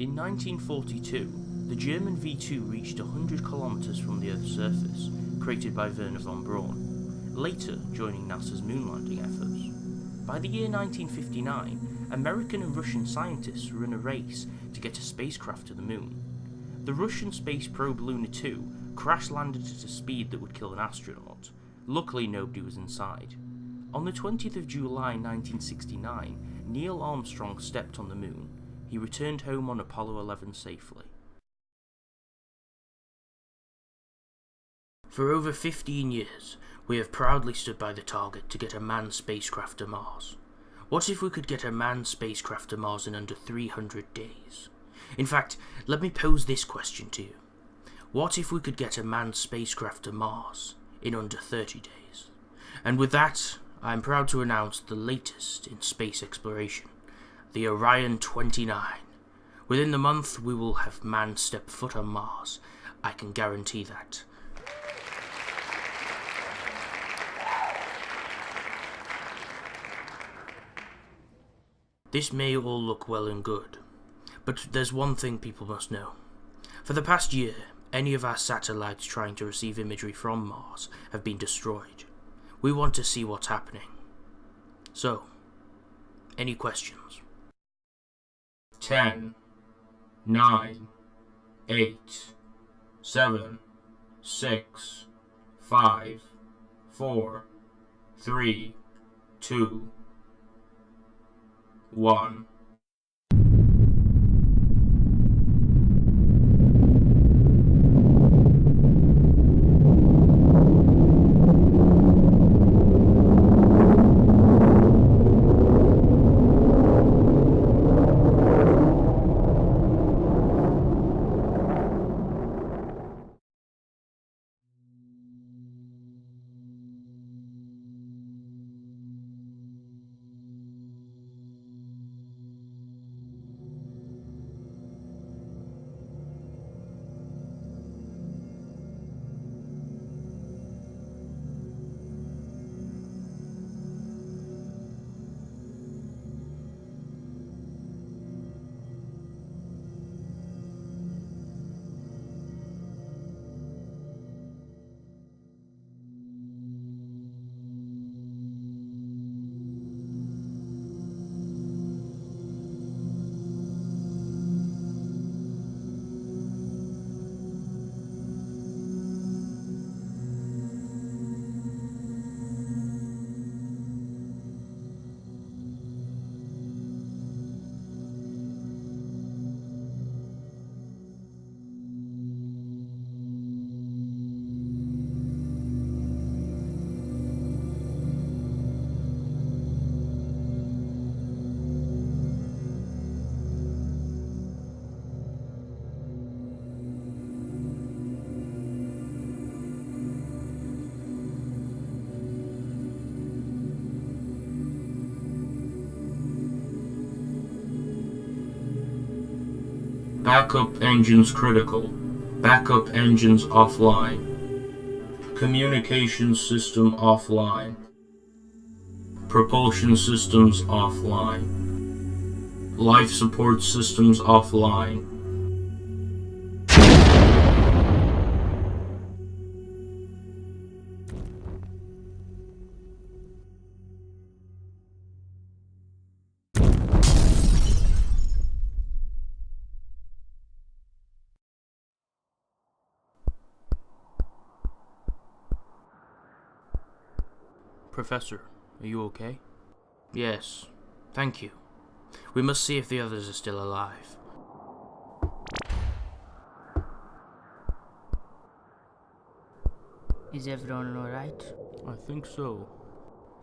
In 1942, the German V-2 reached 100 kilometers from the Earth's surface, created by Werner von Braun, later joining NASA's moon landing efforts. By the year 1959, American and Russian scientists were in a race to get a spacecraft to the moon. The Russian space probe Luna 2 crash-landed at a speed that would kill an astronaut. Luckily, nobody was inside. On the 20th of July 1969, Neil Armstrong stepped on the moon. He returned home on Apollo 11 safely. For over 15 years, we have proudly stood by the target to get a manned spacecraft to Mars. What if we could get a manned spacecraft to Mars in under 300 days? In fact, let me pose this question to you. What if we could get a manned spacecraft to Mars in under 30 days? And with that, I am proud to announce the latest in space exploration, the Orion 29. Within the month, we will have man step foot on Mars. I can guarantee that. This may all look well and good, but there's one thing people must know. For the past year, any of our satellites trying to receive imagery from Mars have been destroyed. We want to see what's happening. So, any questions? 10, 9, 8, 7, 6, 5, 4, 3, 2, 1. Backup engines critical. Backup engines offline. Communication system offline. Propulsion systems offline. Life support systems offline. Professor, are you okay? Yes, thank you. We must see if the others are still alive. Is everyone alright? I think so.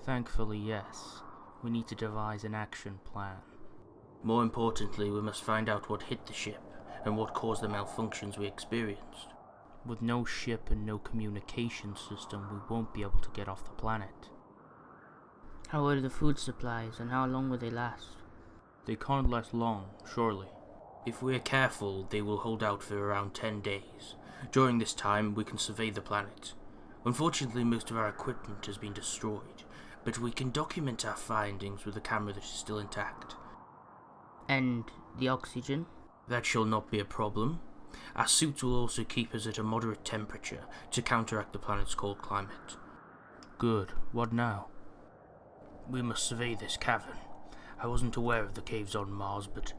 Thankfully, yes. We need to devise an action plan. More importantly, we must find out what hit the ship and what caused the malfunctions we experienced. With no ship and no communication system, we won't be able to get off the planet. How are the food supplies and how long will they last? They can't last long, surely. If we are careful, they will hold out for around 10 days. During this time, we can survey the planet. Unfortunately, most of our equipment has been destroyed, but we can document our findings with a camera that is still intact. And the oxygen? That shall not be a problem. Our suits will also keep us at a moderate temperature to counteract the planet's cold climate. Good. What now? We must survey this cavern. I wasn't aware of the caves on Mars, but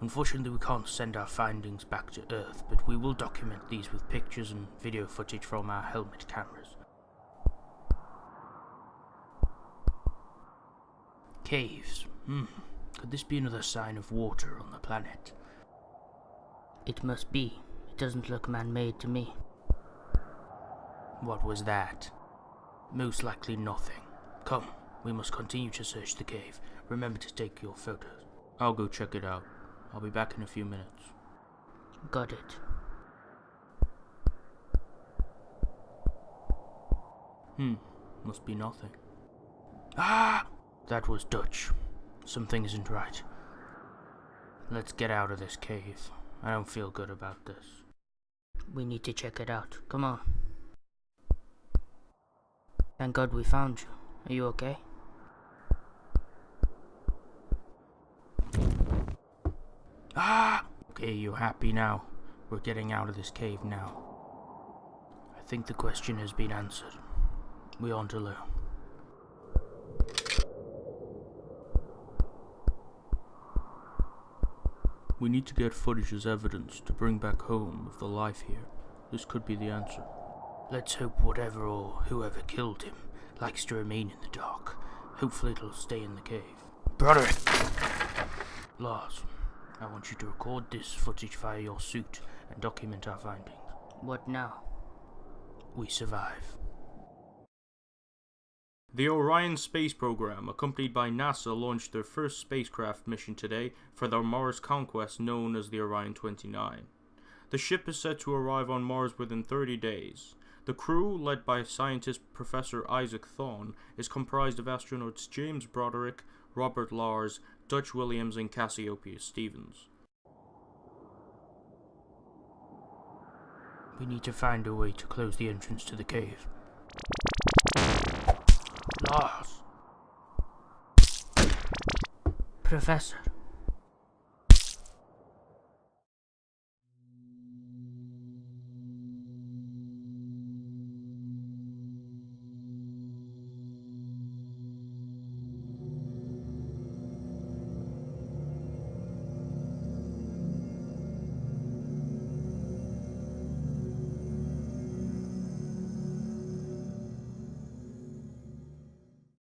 unfortunately we can't send our findings back to Earth, but we will document these with pictures and video footage from our helmet cameras. Caves. Could this be another sign of water on the planet? It must be. It doesn't look man-made to me. What was that? Most likely nothing. Come, we must continue to search the cave. Remember to take your photos. I'll go check it out. I'll be back in a few minutes. Got it. Must be nothing. Ah! That was Dutch. Something isn't right. Let's get out of this cave. I don't feel good about this. We need to check it out. Come on. Thank God we found you. Are you okay? Ah! Okay, you're happy now. We're getting out of this cave now. I think the question has been answered. We're on to Lou. We need to get footage as evidence to bring back home of the life here. This could be the answer. Let's hope whatever or whoever killed him likes to remain in the dark. Hopefully it'll stay in the cave. Broderick! Lars, I want you to record this footage via your suit and document our findings. What now? We survive. The Orion space program, accompanied by NASA, launched their first spacecraft mission today for their Mars conquest known as the Orion 29. The ship is set to arrive on Mars within 30 days. The crew, led by scientist Professor Isaac Thorne, is comprised of astronauts James Broderick, Robert Lars, Dutch Williams, and Cassiopeia Stevens. We need to find a way to close the entrance to the cave. Lars! Professor,